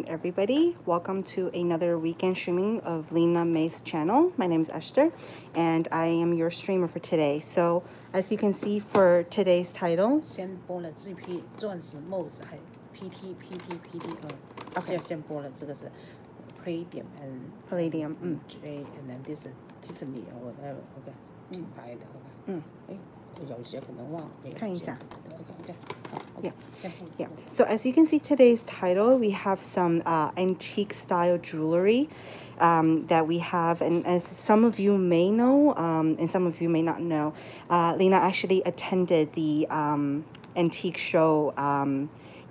Everybody, welcome to another weekend streaming of Lena May's channel. My name is Esther and I am your streamer for today. So as you can see for today's title, 先播了 GP 钻石 Mose 还 PT 这先播了，这个是 Palladium and Jade and then this is Tiffany or whatever OK 品牌的 OK 有些可能忘了看一下 Yeah. So as you can see today's title, we have some antique style jewelry that we have, and as some of you may know and some of you may not know, Lena actually attended the antique show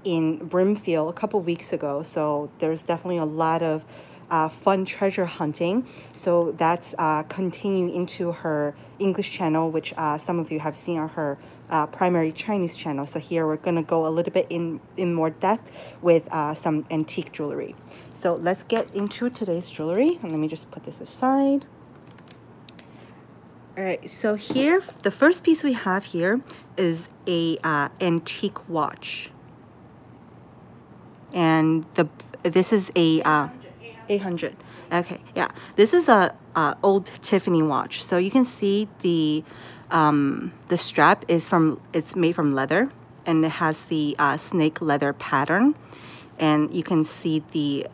in Brimfield a couple weeks ago. So there's definitely a lot of fun treasure hunting. So that's continuing into her English channel, which some of you have seen on her primary Chinese channel. So here we're going to go a little bit in more depth with some antique jewelry. So let's get into today's jewelry. And let me just put this aside. All right, so here, the first piece we have here is a antique watch. And this is a 800. Okay, yeah. This is a old Tiffany watch. So you can see the strap is it's made from leather, and it has the snake leather pattern. And you can see the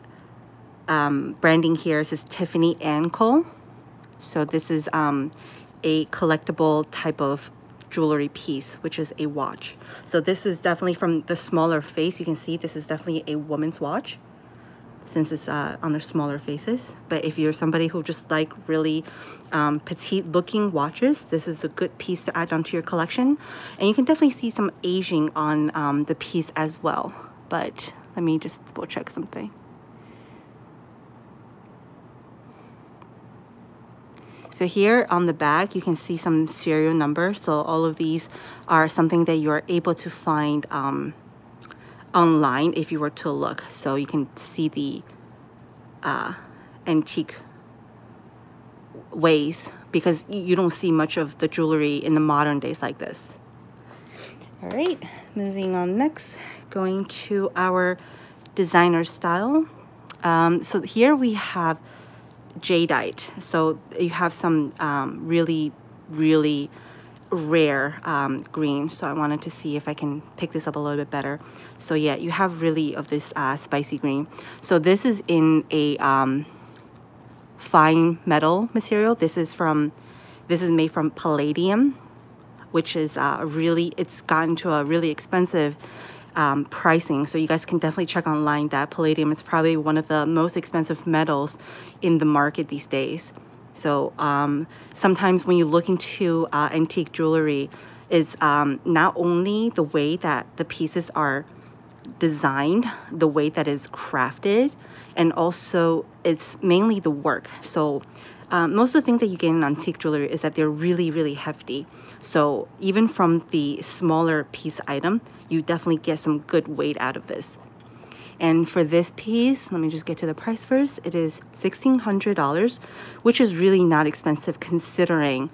branding here says Tiffany & Co. So this is a collectible type of jewelry piece, which is a watch. So this is definitely from the smaller face. You can see this is definitely a woman's watch, since it's on the smaller faces. But if you're somebody who just like really petite looking watches, this is a good piece to add onto your collection. And you can definitely see some aging on the piece as well. But let me just double check something. So here on the back, you can see some serial numbers. So all of these are something that you're able to find online if you were to look. So you can see the antique ways, because you don't see much of the jewelry in the modern days like this. All right, moving on next, going to our designer style. So here we have Jadeite. So you have some really rare green. So I wanted to see if I can pick this up a little bit better. So yeah, you have really of this spicy green. So this is in a fine metal material. This is made from palladium, which is it's gotten to a really expensive pricing. So you guys can definitely check online that palladium is probably one of the most expensive metals in the market these days. So sometimes when you look into antique jewelry, is not only the way that the pieces are designed, the way that it's crafted, and also it's mainly the work. So most of the things that you get in antique jewelry is that they're really hefty. So even from the smaller piece item, you definitely get some good weight out of this. And for this piece, let me just get to the price first. It is $1,600, which is really not expensive considering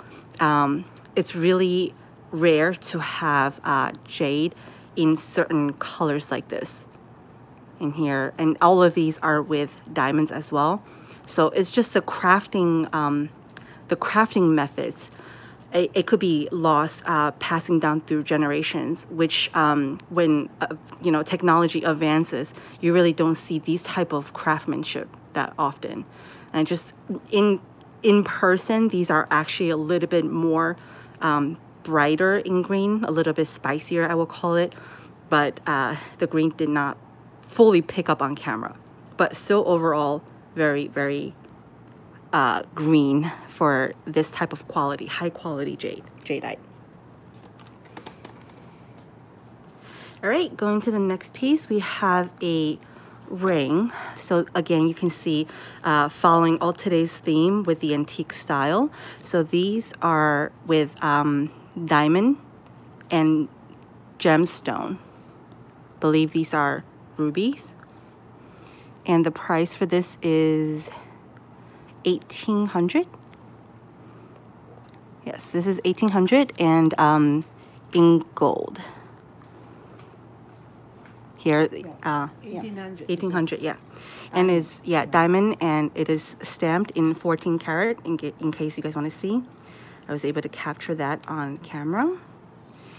it's really rare to have jade in certain colors like this in here. And all of these are with diamonds as well. So it's just the crafting methods. It could be lost passing down through generations, which when technology advances, you really don't see these type of craftsmanship that often. And just in person, these are actually a little bit more brighter in green, a little bit spicier, I will call it. But the green did not fully pick up on camera, but still overall very green for this type of quality, high quality jadeite. All right, going to the next piece, we have a ring. So again, you can see following all today's theme with the antique style. So these are with diamond and gemstone. Believe these are rubies. And the price for this is $1,800. Yes, this is $1,800 and in gold. here, 1800. 1800, yeah. And it's, yeah, diamond, and it is stamped in 14 karat, in case you guys want to see. I was able to capture that on camera.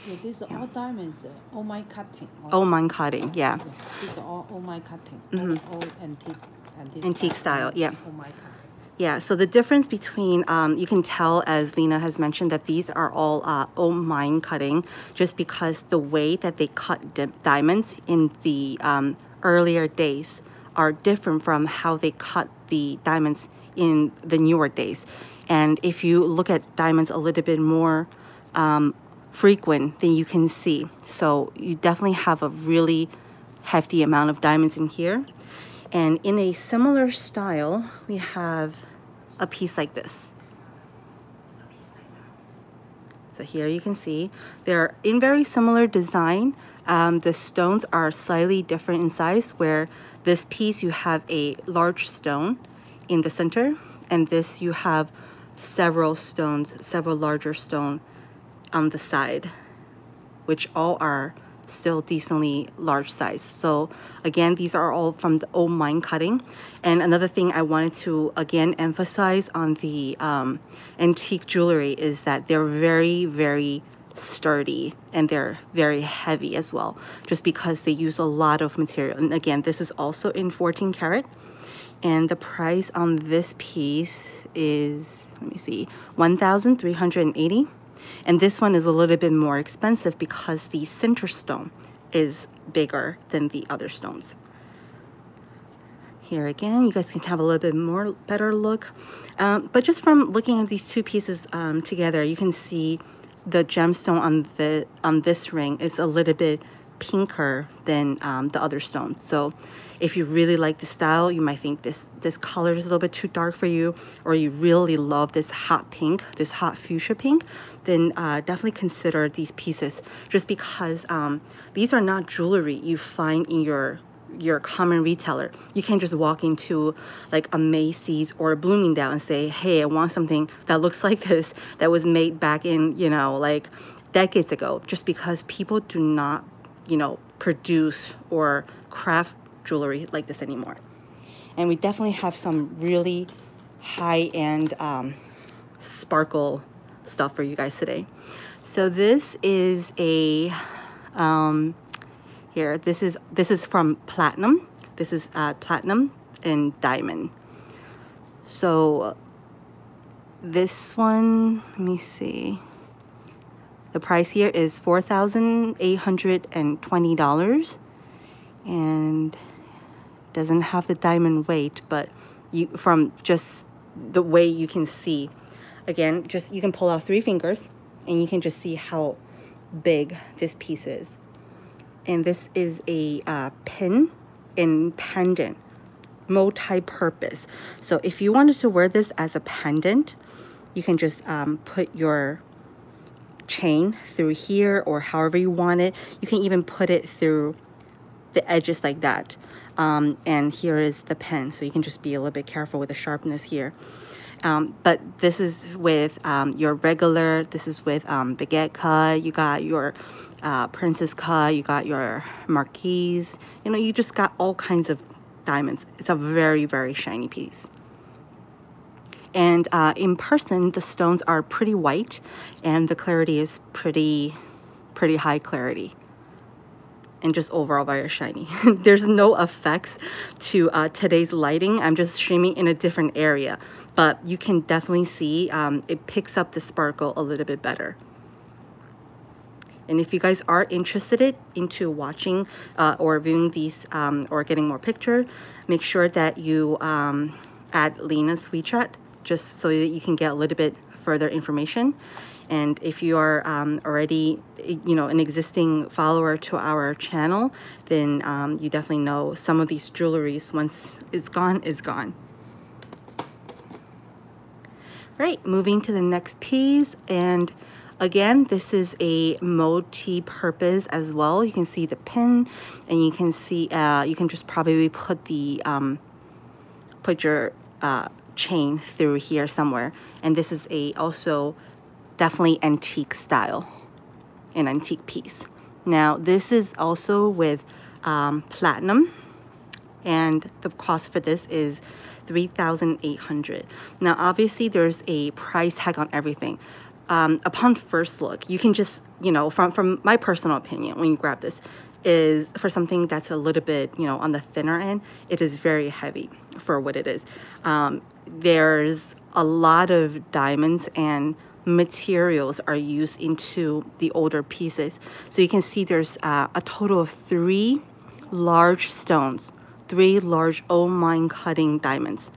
Yeah, these are all diamonds, all my cutting. All mine cutting, yeah. These are all my cutting, all antique. Antique style, yeah. All my cutting. Yeah, so the difference between, you can tell, as Lena has mentioned, that these are all mine cutting, just because the way that they cut diamonds in the earlier days are different from how they cut the diamonds in the newer days. And if you look at diamonds a little bit more frequent, then you can see. So you definitely have a really hefty amount of diamonds in here. And in a similar style, we have a piece like this. So here you can see they're in very similar design. The stones are slightly different in size, where this piece you have a large stone in the center, and this you have several stones, several larger stones on the side, which all are still decently large size. So again, these are all from the old mine cutting. And another thing I wanted to again emphasize on the antique jewelry is that they're very, very sturdy, and they're very heavy as well, just because they use a lot of material. And again, this is also in 14 karat, and the price on this piece is, let me see, 1,380. And this one is a little bit more expensive because the center stone is bigger than the other stones. Here again, you guys can have a little bit more better look. But just from looking at these two pieces together, you can see the gemstone on this ring is a little bit pinker than the other stones. So if you really like the style, you might think this color is a little bit too dark for you, or you really love this hot pink, this hot fuchsia pink, then definitely consider these pieces, just because these are not jewelry you find in your common retailer. You can't just walk into like a Macy's or a Bloomingdale and say, hey, I want something that looks like this, that was made back in, you know, like decades ago, just because people do not, you know, produce or craft jewelry like this anymore. And we definitely have some really high-end sparkle stuff for you guys today. So this is a here, this is from platinum. This is platinum and diamond. So this one, let me see, the price here is $4,820, and doesn't have the diamond weight, but from just the way you can see, again, just you can pull out 3 fingers and you can just see how big this piece is. And this is a pin and pendant, multi-purpose. So if you wanted to wear this as a pendant, you can just put your chain through here, or however you want it. You can even put it through the edges like that. And here is the pen, so you can just be a little bit careful with the sharpness here. But this is with your regular, this is with baguette cut, you got your princess cut, you got your marquise, you know, you just got all kinds of diamonds. It's a very, very shiny piece. And in person, the stones are pretty white, and the clarity is pretty high clarity. And just overall very shiny. There's no effects to today's lighting. I'm just streaming in a different area, but you can definitely see it picks up the sparkle a little bit better. And if you guys are interested into watching or viewing these or getting more picture, make sure that you add Lena's WeChat, just so that you can get a little bit further information. And if you are already, you know, an existing follower to our channel, then you definitely know some of these jewelries, once it's gone, is gone. Right, moving to the next piece. And again, this is a multi-purpose as well. You can see the pin, and you can see, you can just probably put the, put your chain through here somewhere. And this is a also definitely antique style, an antique piece. Now this is also with platinum, and the cost for this is $3,800. Now obviously there's a price tag on everything. Upon first look, you can just, you know, from my personal opinion, when you grab this, is for something that's a little bit, you know, on the thinner end, it is very heavy for what it is. There's a lot of diamonds and materials are used into the older pieces. So you can see there's a total of 3 large stones, 3 large O-mine cutting diamonds.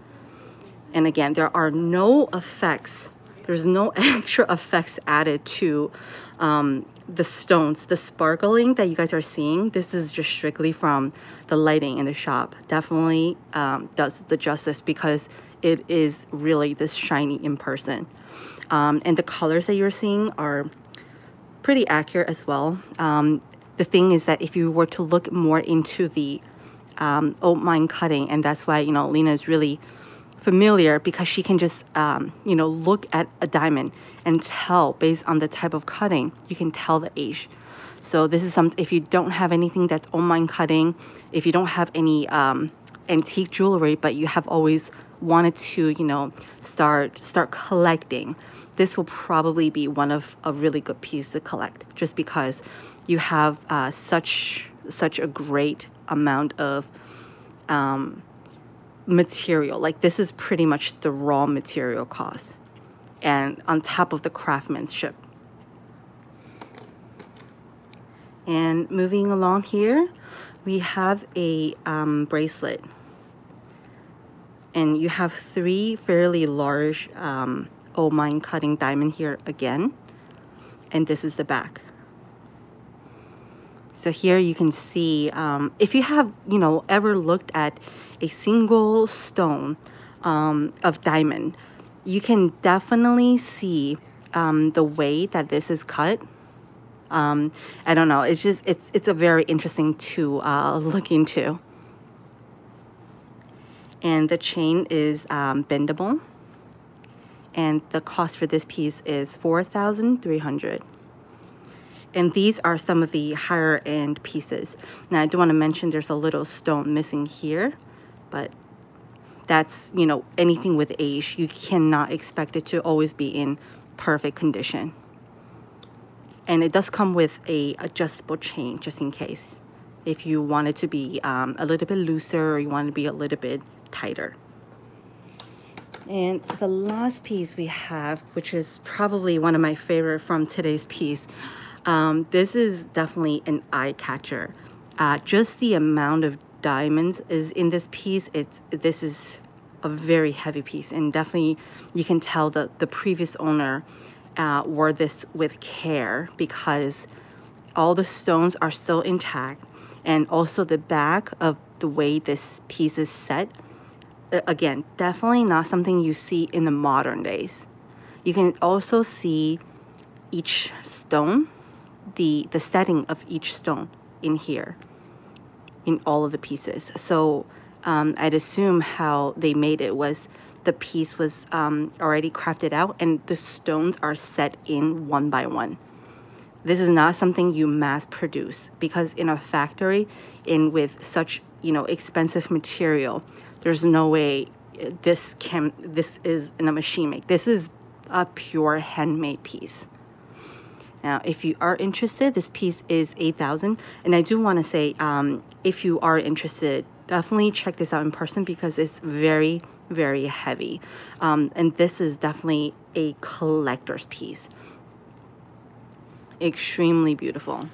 And again, there are no effects. There's no extra effects added to the stones. The sparkling that you guys are seeing, this is just strictly from the lighting in the shop. Definitely does the justice because it is really this shiny in person. And the colors that you're seeing are pretty accurate as well. The thing is that if you were to look more into the O-mine cutting, and that's why, you know, Lena is really familiar, because she can just you know, look at a diamond and tell based on the type of cutting, you can tell the age. So this is something, if you don't have anything that's O-mine cutting, if you don't have any antique jewelry, but you have always wanted to, you know, start collecting, this will probably be one of a really good piece to collect, just because you have such a great amount of material. Like, this is pretty much the raw material cost, and on top of the craftsmanship. And moving along here, we have a bracelet, and you have 3 fairly large O-mine cutting diamond here again, and this is the back. So here you can see, if you have, you know, ever looked at a single stone of diamond, you can definitely see the way that this is cut. I don't know, it's just, it's a very interesting to look into. And the chain is bendable, and the cost for this piece is $4,300. And these are some of the higher end pieces. Now I do want to mention there's a little stone missing here, but that's, you know, anything with age, you cannot expect it to always be in perfect condition. And it does come with a adjustable chain, just in case, if you want it to be a little bit looser, or you want it to be a little bit tighter. And the last piece we have, which is probably one of my favorite from today's piece, this is definitely an eye catcher. Just the amount of diamonds is in this piece, this is a very heavy piece, and definitely you can tell that the previous owner wore this with care, because all the stones are still intact, and also the back of the way this piece is set, again, definitely not something you see in the modern days. You can also see each stone, the setting of each stone in here, in all of the pieces. So I'd assume how they made it was the piece was already crafted out, and the stones are set in one by one. This is not something you mass produce, because in a factory, with such, you know, expensive material, there's no way this is in a machine make. This is a pure handmade piece. Now, if you are interested, this piece is $8,000. And I do want to say, if you are interested, definitely check this out in person, because it's very, very heavy. And this is definitely a collector's piece. Extremely beautiful.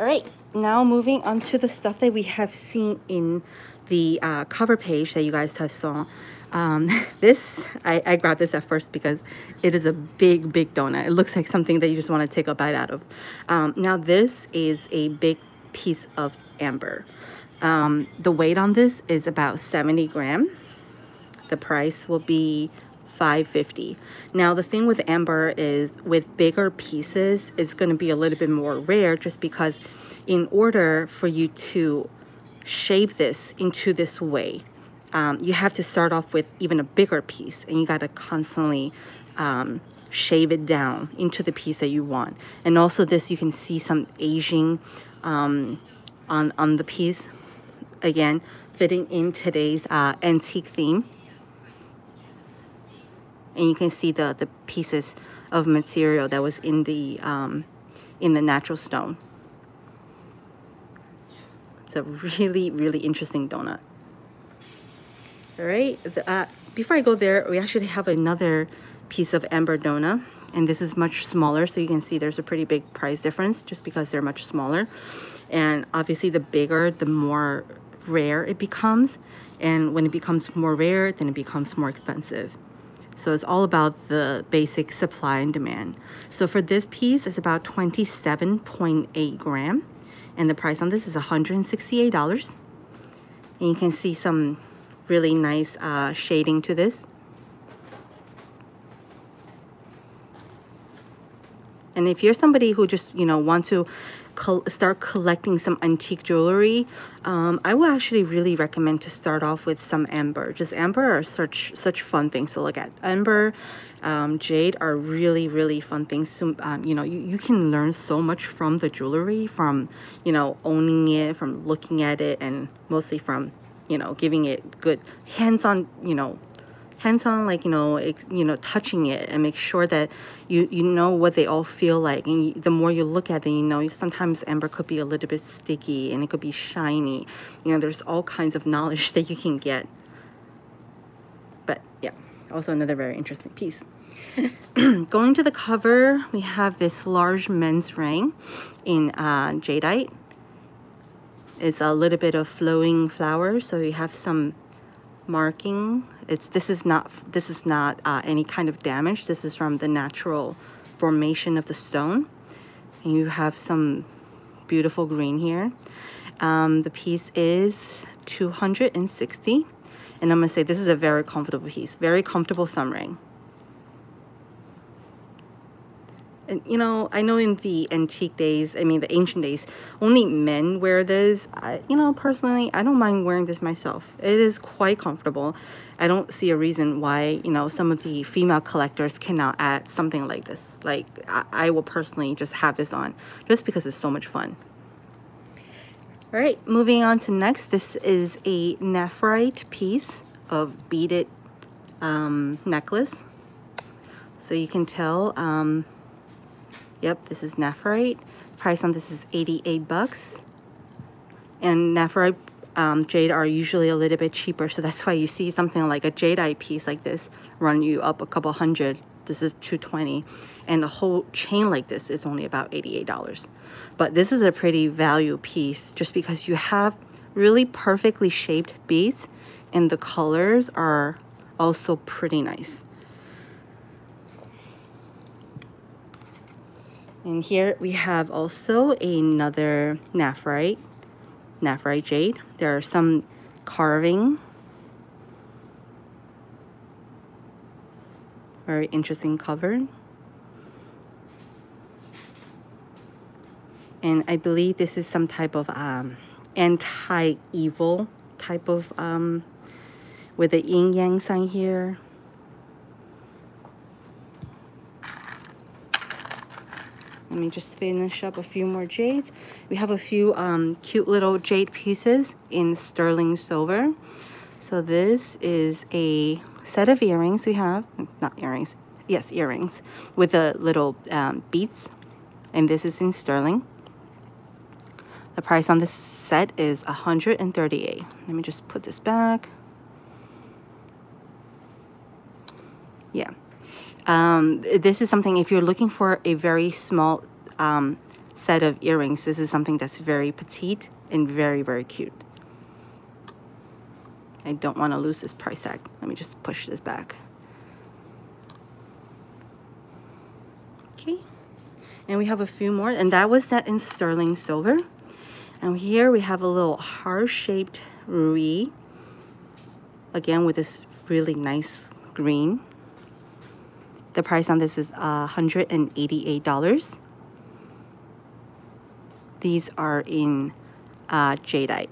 All right, now moving on to the stuff that we have seen in the cover page that you guys have saw. I grabbed this at first because it is a big donut. It looks like something that you just want to take a bite out of. Now this is a big piece of amber. The weight on this is about 70 grams. The price will be $550. Now the thing with amber is, with bigger pieces, it's going to be a little bit more rare, just because in order for you to shape this into this way, you have to start off with even a bigger piece, and you got to constantly shave it down into the piece that you want. And also this, you can see some aging on the piece. Again, fitting in today's antique theme. And you can see the pieces of material that was in the natural stone. It's a really, really interesting donut. All right, before I go there, we actually have another piece of amber donut, and this is much smaller, so you can see there's a pretty big price difference just because they're much smaller. And obviously the bigger, the more rare it becomes, and when it becomes more rare, then it becomes more expensive. So it's all about the basic supply and demand. So for this piece, it's about 27.8 gram, and the price on this is $168. And you can see some really nice shading to this. And if you're somebody who just, you know, want to start collecting some antique jewelry, I would actually really recommend to start off with some amber. Just amber are such fun things to look at. Amber, jade are really, really fun things. So, you know, you can learn so much from the jewelry, from, you know, owning it, from looking at it, and mostly from, you know, giving it good hands-on, you know, like, you know, touching it, and make sure that you know what they all feel like. And the more you look at it, you know, sometimes amber could be a little bit sticky and it could be shiny. You know, there's all kinds of knowledge that you can get. But yeah, also another very interesting piece. Going to the cover, we have this large men's ring in jadeite. It's a little bit of flowing flowers, so you have some marking. This is not any kind of damage. This is from the natural formation of the stone. And you have some beautiful green here. The piece is $260, and I'm gonna say this is a very comfortable piece, very comfortable thumb ring. And, you know, I know in the antique days, I mean the ancient days, only men wear this. You know, personally, I don't mind wearing this myself. It is quite comfortable. I don't see a reason why, you know, some of the female collectors cannot add something like this. Like, I will personally just have this on just because it's so much fun. All right, moving on to next. This is a nephrite piece of beaded necklace. So you can tell, yep, this is nephrite. Price on this is 88 bucks. And nephrite jade are usually a little bit cheaper, so that's why you see something like a jadeite piece like this run you up a couple hundred. This is $220, and a whole chain like this is only about $88. But this is a pretty value piece just because you have really perfectly shaped beads, and the colors are also pretty nice. And here we have also another nephrite jade. There are some carving. Very interesting cover. And I believe this is some type of anti-evil type of, with the yin-yang sign here. Let me just finish up a few more jades. We have a few cute little jade pieces in sterling silver. So this is a set of earrings we have. Not earrings. Yes, earrings. With the little beads. And this is in sterling. The price on this set is $138. Let me just put this back. Yeah. This is something, if you're looking for a very small set of earrings, this is something that's very petite and very, very cute. I don't want to lose this price tag. Let me just push this back. Okay. And we have a few more, and that was set in sterling silver. And here we have a little heart-shaped ruby, again with this really nice green. The price on this is $188. These are in jadeite.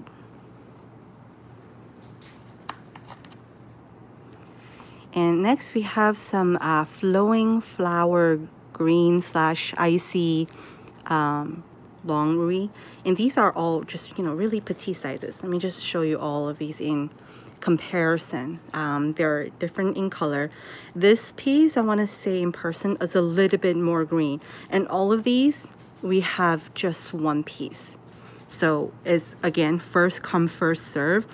And next we have some flowing flower green / icy long ruby. And these are all just, you know, really petite sizes. Let me just show you all of these in comparison. They're different in color. This piece, I want to say in person, is a little bit more green. And all of these, we have just one piece. So it's, again, first come, first serve.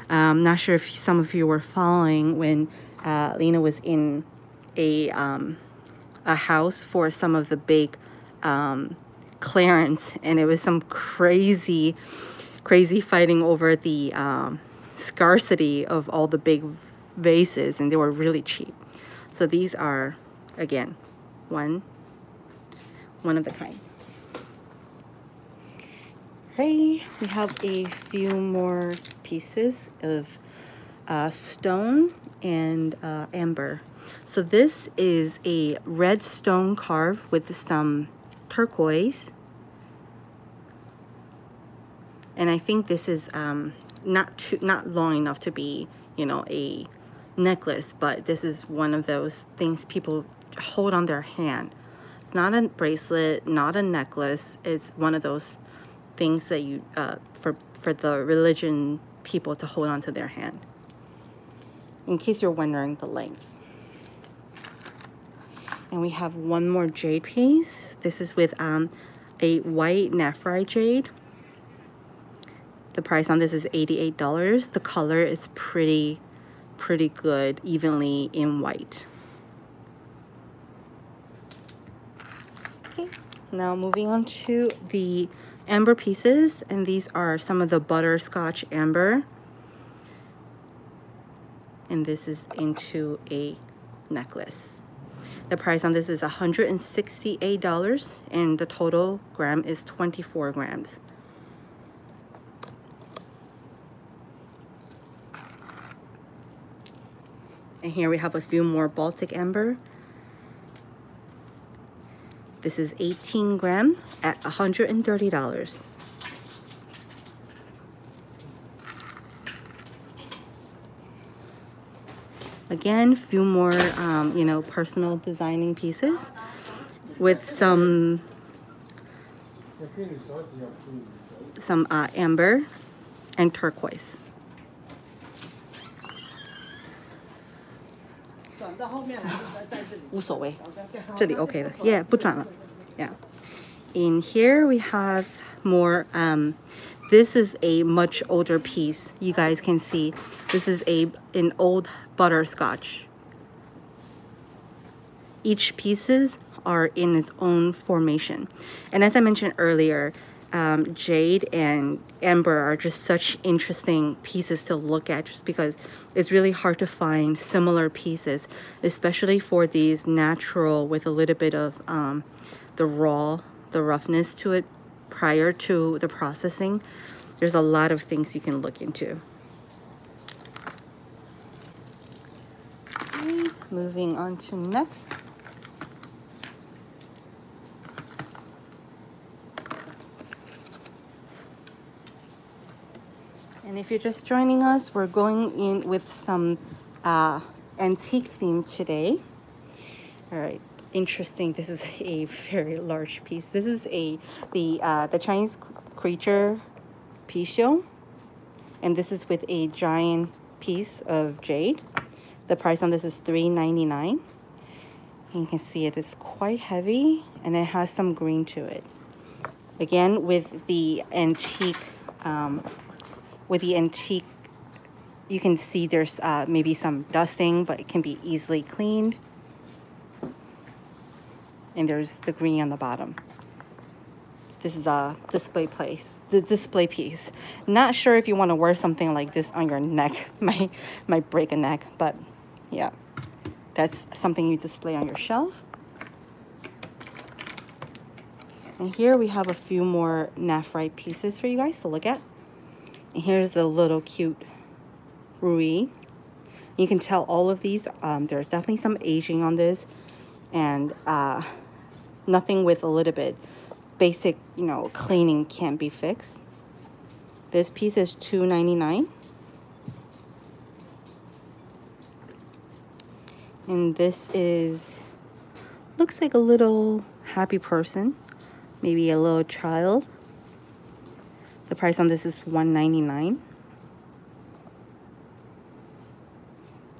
Not sure if some of you were following when Lena was in a house for some of the big clearance, and it was some crazy fighting over the scarcity of all the big vases, and they were really cheap. So these are, again, one of the kind. Okay, we have a few more pieces of stone and amber. So this is a red stone carved with some turquoise. And I think this is not long enough to be, you know, a necklace, but this is one of those things people hold on their hand. It's not a bracelet, not a necklace. It's one of those things that you for the religion people to hold on to their hand. In case you're wondering the length. And we have one more jade piece. This is with a white Nephrite Jade. The price on this is $88. The color is pretty good, evenly in white. Okay, now moving on to the amber pieces, and these are some of the Butterscotch Amber. And this is into a necklace. The price on this is $168, and the total gram is 24 grams. And here we have a few more Baltic Amber. This is 18 gram at $130. Again, a few more, you know, personal designing pieces with some amber and turquoise. 无所谓，这里 OK 的 ，Yeah， 不转了 ，Yeah。In here we have more. This is a much older piece. You guys can see this is an old butterscotch. Each pieces are in its own formation, and as I mentioned earlier, jade and amber are just such interesting pieces to look at, just because it's really hard to find similar pieces, especially for these natural with a little bit of the roughness to it prior to the processing. There's a lot of things you can look into. Okay, moving on to next. And if you're just joining us, we're going in with some antique theme today. All right, interesting. This is a very large piece. This is the Chinese creature piece show, and this is with a giant piece of jade. The price on this is $3.99. You can see it is quite heavy, and it has some green to it. Again, with the antique. You can see there's maybe some dusting, but it can be easily cleaned. And there's the green on the bottom. This is a display piece. Not sure if you want to wear something like this on your neck. Might break a neck, but yeah, that's something you display on your shelf. And here we have a few more Nephrite pieces for you guys to look at. And here's a little cute ruby. You can tell all of these, there's definitely some aging on this, and nothing with a little bit basic, you know, cleaning can't be fixed. This piece is $2.99. And this looks like a little happy person, maybe a little child. The price on this is $199.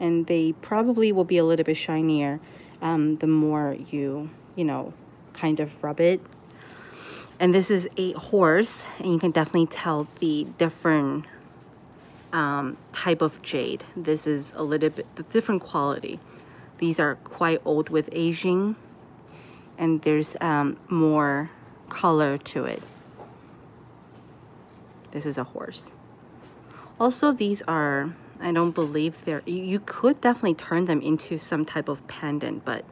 And they probably will be a little bit shinier the more you know, kind of rub it. And this is a horse, and you can definitely tell the different type of jade. This is a little bit different quality. These are quite old with aging, and there's more color to it. This is a horse. Also, these are, I don't believe they're, you could definitely turn them into some type of pendant, but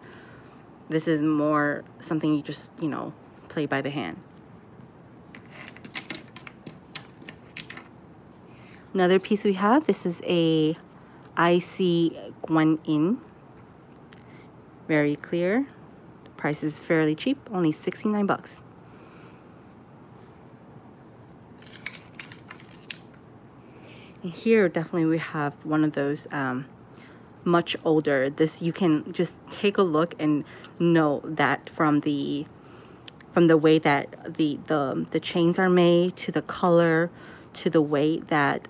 this is more something you just, you know, play by the hand. Another piece we have, this is a icy Guan-in. Very clear. The price is fairly cheap, only 69 bucks. And here definitely we have one of those much older. This, you can just take a look and know that from the way that the chains are made, to the color, to the way that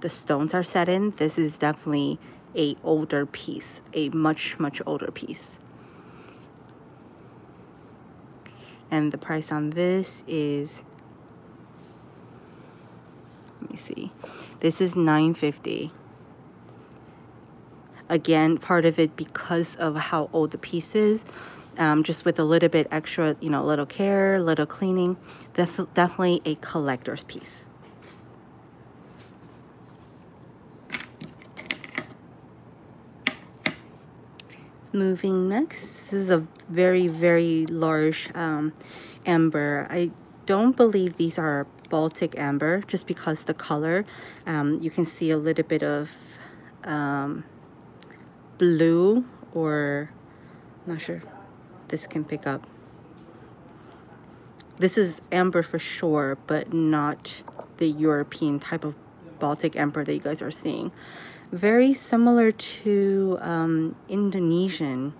the stones are set in. This is definitely a older piece, a much older piece. And the price on this is, let me see, this is $9.50. Again, part of it because of how old the piece is, just with a little bit extra, you know, little care, little cleaning. Definitely a collector's piece. Moving next, this is a very large amber. I don't believe these are Baltic amber, just because the color, you can see a little bit of blue, or I'm not sure this can pick up. This is amber for sure, but not the European type of Baltic amber that you guys are seeing. Very similar to Indonesian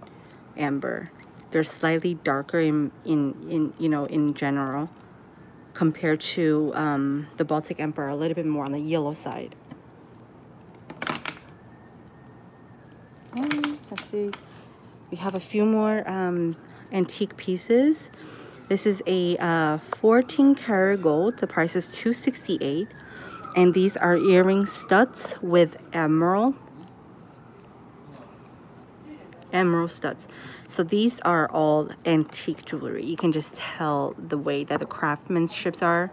amber. They're slightly darker in you know, in general, compared to the Baltic amber, a little bit more on the yellow side. Let's see. We have a few more antique pieces. This is a 14 karat gold. The price is $268. And these are earring studs with emerald studs. So these are all antique jewelry. You can just tell the way that the craftsmanships are.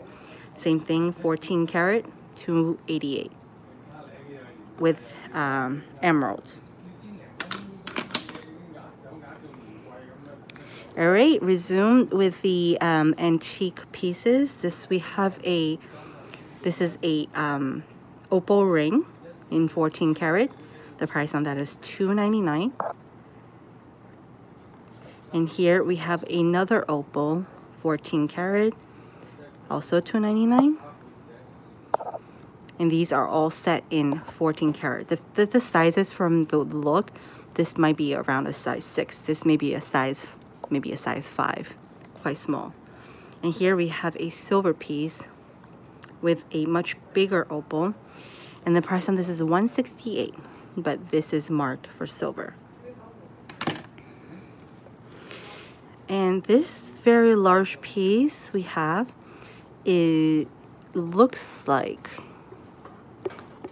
Same thing, 14 karat, $288 with emeralds. All right, resume with the antique pieces. This is a opal ring in 14 karat. The price on that is $299. And here we have another opal, 14 karat, also $299. And these are all set in 14 karat. The sizes from the look, this might be around a size 6. This may be a size, maybe a size 5, quite small. And here we have a silver piece with a much bigger opal, and the price on this is $168, but this is marked for silver. And this very large piece we have, it looks like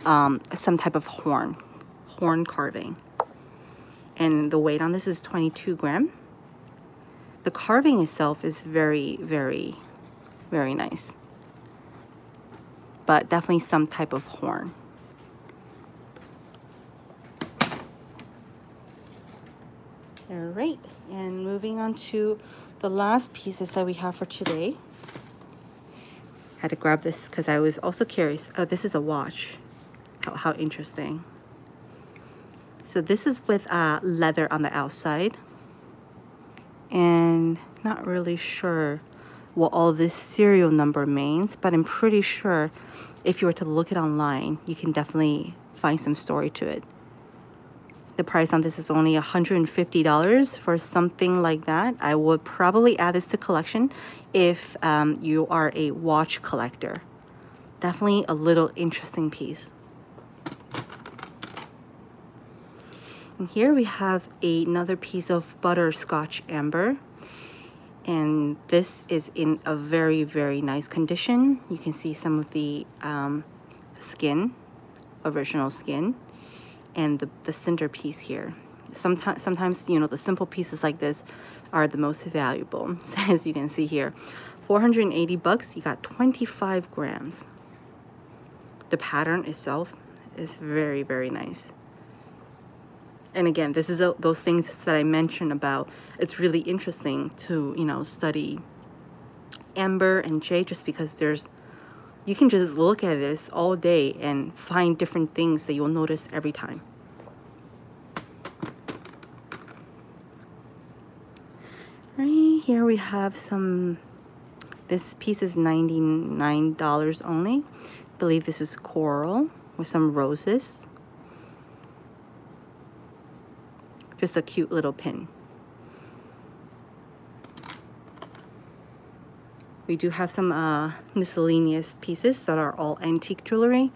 some type of horn carving, and the weight on this is 22 grams. The carving itself is very nice, but definitely some type of horn. All right, and moving on to the last pieces that we have for today. Had to grab this because I was also curious. Oh, this is a watch. How interesting. So this is with leather on the outside, and not really sure what all this serial number means, but I'm pretty sure if you were to look it online, you can definitely find some story to it. The price on this is only $150 for something like that. I would probably add this to collection if you are a watch collector. Definitely a little interesting piece. And here we have another piece of Butterscotch Amber. And this is in a very, very nice condition. You can see some of the skin, original skin, and the center piece here. Sometimes, you know, the simple pieces like this are the most valuable. So as you can see here, 480 bucks, you got 25 grams. The pattern itself is very, very nice. And again, this is those things that I mentioned about, it's really interesting to, you know, study amber and jade, just because you can just look at this all day and find different things that you'll notice every time. Right here we have this piece is $99 only. I believe this is coral with some roses. Just a cute little pin. We do have some miscellaneous pieces that are all antique jewelry.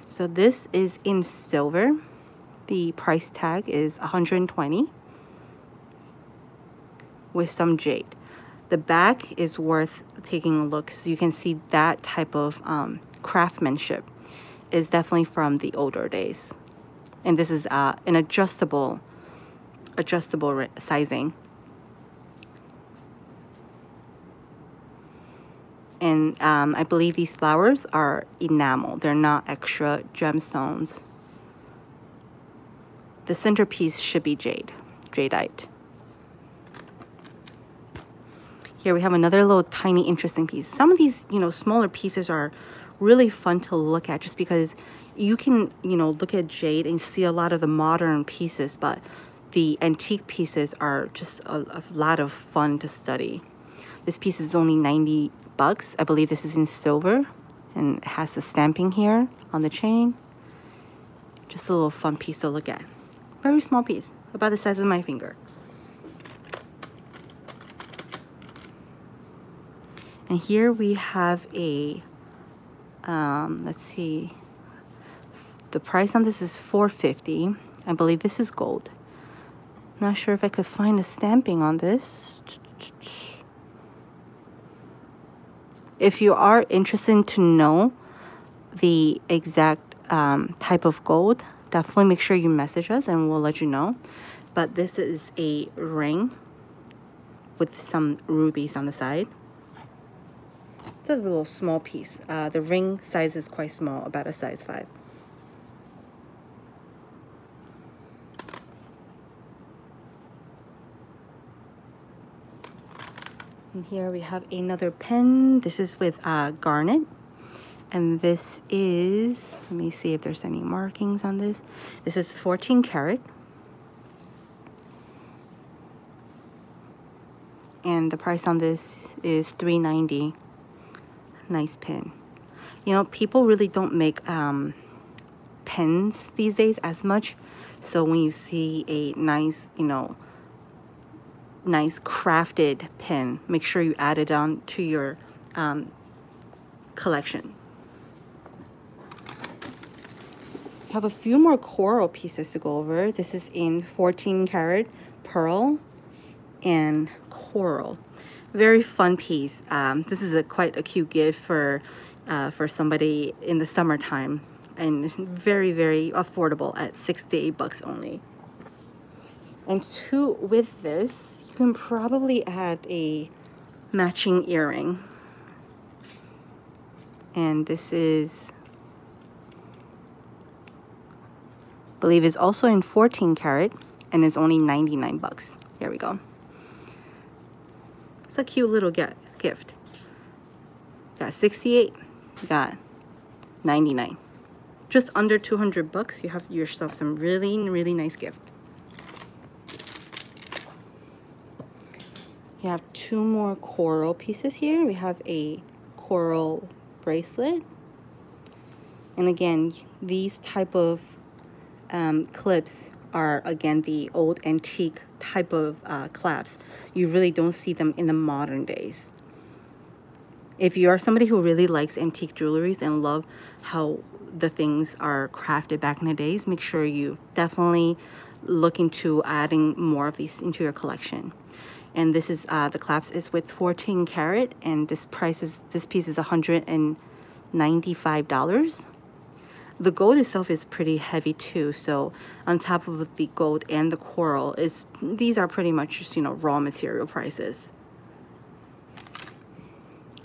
So this is in silver. The price tag is $120 with some jade. The back is worth taking a look, so you can see that type of craftsmanship is definitely from the older days. And this is an adjustable sizing. And I believe these flowers are enamel. They're not extra gemstones. The centerpiece should be jadeite. Here we have another little tiny interesting piece. Some of these, you know, smaller pieces are really fun to look at, just because you can, you know, look at jade and see a lot of the modern pieces, but the antique pieces are just a lot of fun to study. This piece is only 90 bucks. I believe this is in silver and it has the stamping here on the chain. Just a little fun piece to look at. Very small piece, about the size of my finger. And here we have a, let's see, the price on this is $450. I believe this is gold. Not sure if I could find a stamping on this. If you are interested to know the exact type of gold, definitely make sure you message us and we'll let you know. But this is a ring with some rubies on the side. It's a little small piece. The ring size is quite small, about a size 5. And here we have another pen. This is with garnet. And this is, let me see if there's any markings on this. This is 14 karat. And the price on this is $390. Nice pen. You know, people really don't make pens these days as much. So when you see a nice, you know, nice crafted pen, make sure you add it on to your collection. We have a few more coral pieces to go over. This is in 14 karat pearl and coral. Very fun piece. This is quite a cute gift for somebody in the summertime, and very, very affordable at 68 bucks only. And with this, you can probably add a matching earring. And this is, I believe, is also in 14 karat and is only 99 bucks. Here we go. It's a cute little gift. Got 68, got 99. Just under 200 bucks, you have yourself some really, really nice gift. You have 2 more coral pieces here. We have a coral bracelet. And again, these type of clips are, again, the old antique type of clasps. You really don't see them in the modern days. If you are somebody who really likes antique jewelries and love how the things are crafted back in the days, make sure you definitely look into adding more of these into your collection. And this is the clasp is with 14 karat, and this piece is $195. The gold itself is pretty heavy too, so on top of the gold and the coral, these are pretty much just, you know, raw material prices.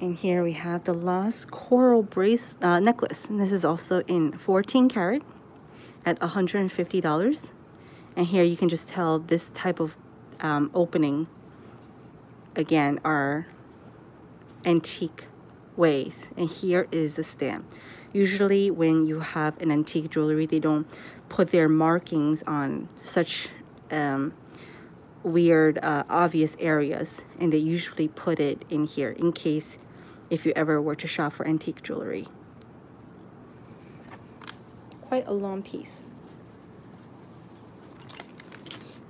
And here we have the last coral necklace, and this is also in 14 karat at $150. And here you can just tell this type of opening, again, are antique ways. And here is the stamp. Usually when you have an antique jewelry, they don't put their markings on such weird, obvious areas, and they usually put it in here in case if you ever were to shop for antique jewelry. Quite a long piece.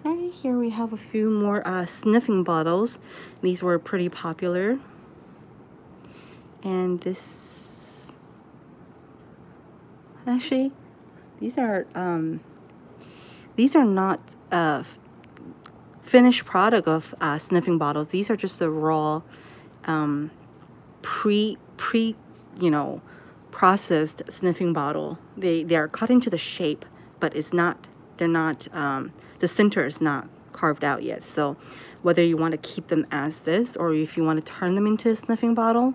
Right here we have a few more sniffing bottles. These were pretty popular. And this, actually, these are not finished product of sniffing bottles. These are just the raw you know, processed sniffing bottle. They are cut into the shape, but the center is not carved out yet. So whether you want to keep them as this or if you want to turn them into a sniffing bottle,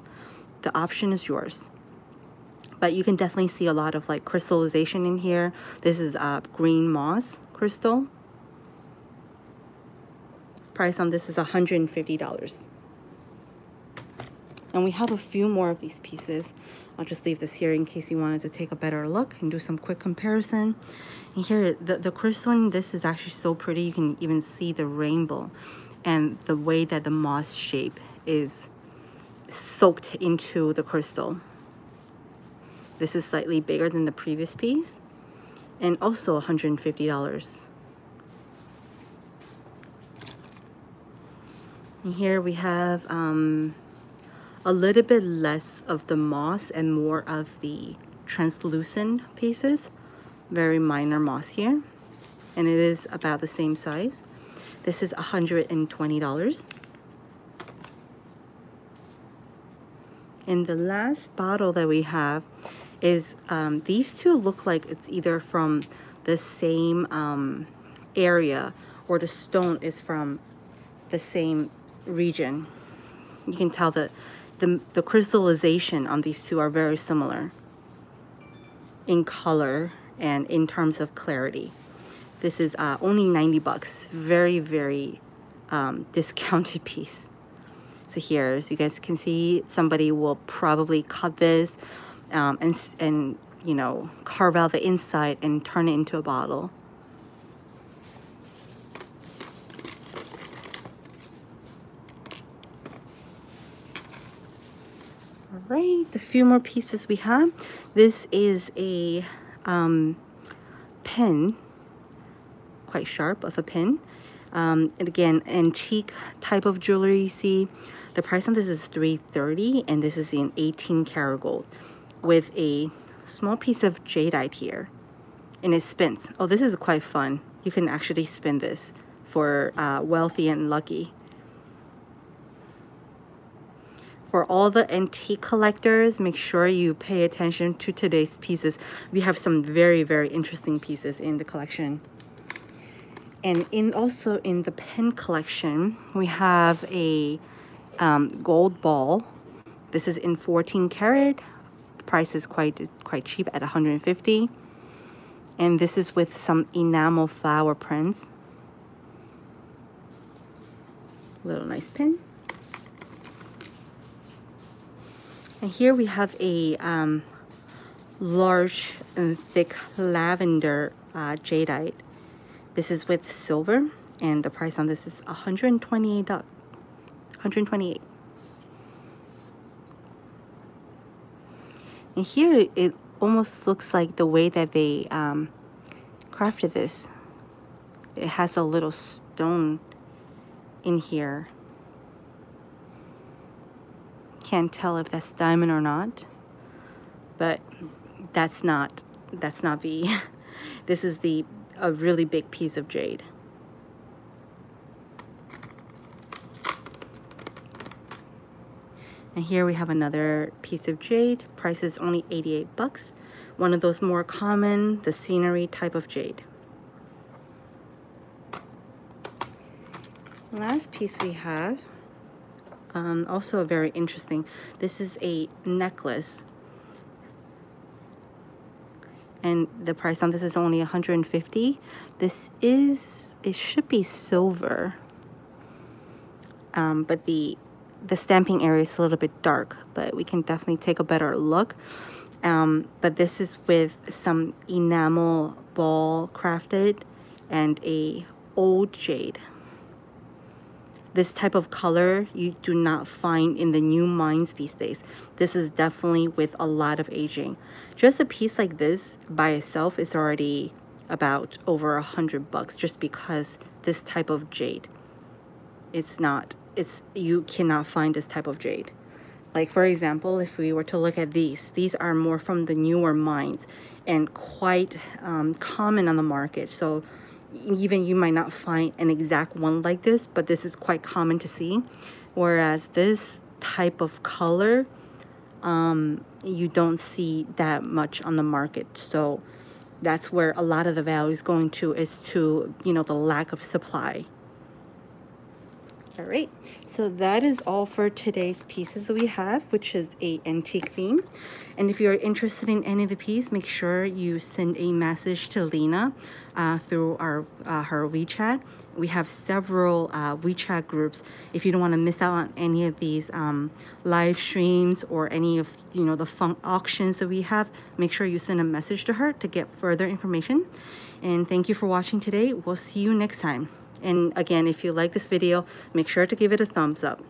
the option is yours. But you can definitely see a lot of like crystallization in here. This is green moss crystal. Price on this is $150. And we have a few more of these pieces. I'll just leave this here in case you wanted to take a better look and do some quick comparison. And here, the crystal one, this is actually so pretty. You can even see the rainbow and the way that the moss shape is soaked into the crystal. This is slightly bigger than the previous piece, and also $150. And here we have a little bit less of the moss and more of the translucent pieces. Very minor moss here, and it is about the same size. This is $120. And the last bottle that we have is these two look like it's either from the same area or the stone is from the same region. You can tell that the crystallization on these two are very similar in color and in terms of clarity. This is only 90 bucks. Very, very discounted piece. So here, as you guys can see, somebody will probably cut this and you know, carve out the inside and turn it into a bottle. All right, the few more pieces we have. This is a pen, quite sharp of a pen. And again, antique type of jewelry. You see, the price on this is $330, and this is in 18 karat gold with a small piece of jadeite here, and it spins. Oh, this is quite fun. You can actually spin this for wealthy and lucky. For all the antique collectors, make sure you pay attention to today's pieces. We have some very, very interesting pieces in the collection. And also in the pen collection, we have a gold ball. This is in 14 karat. The price is quite cheap at $150. And this is with some enamel flower prints. Little nice pin. And here we have a large and thick lavender jadeite. This is with silver, and the price on this is $128. And here it almost looks like the way that they crafted this. It has a little stone in here. Can't tell if that's diamond or not, but that's not the this is a really big piece of jade. And here we have another piece of jade. Price is only 88 bucks. One of those more common, the scenery type of jade. Last piece we have, also very interesting. This is a necklace. And the price on this is only 150. It should be silver. But the stamping area is a little bit dark, but we can definitely take a better look. But this is with some enamel ball crafted and a old jade. This type of color you do not find in the new mines these days. This is definitely with a lot of aging. Just a piece like this by itself is already about over 100 bucks just because this type of jade. You cannot find this type of jade. Like for example, if we were to look at these are more from the newer mines and quite common on the market. So even you might not find an exact one like this, but this is quite common to see. Whereas this type of color, you don't see that much on the market. So that's where a lot of the value is going to, is to, you know, the lack of supply. All right, so that is all for today's pieces that we have, which is a antique theme. And if you're interested in any of the piece, make sure you send a message to Lena through her WeChat. We have several WeChat groups. If you don't want to miss out on any of these live streams or any of the fun auctions that we have, make sure you send a message to her to get further information. And thank you for watching today. We'll see you next time. And again, if you like this video, make sure to give it a thumbs up.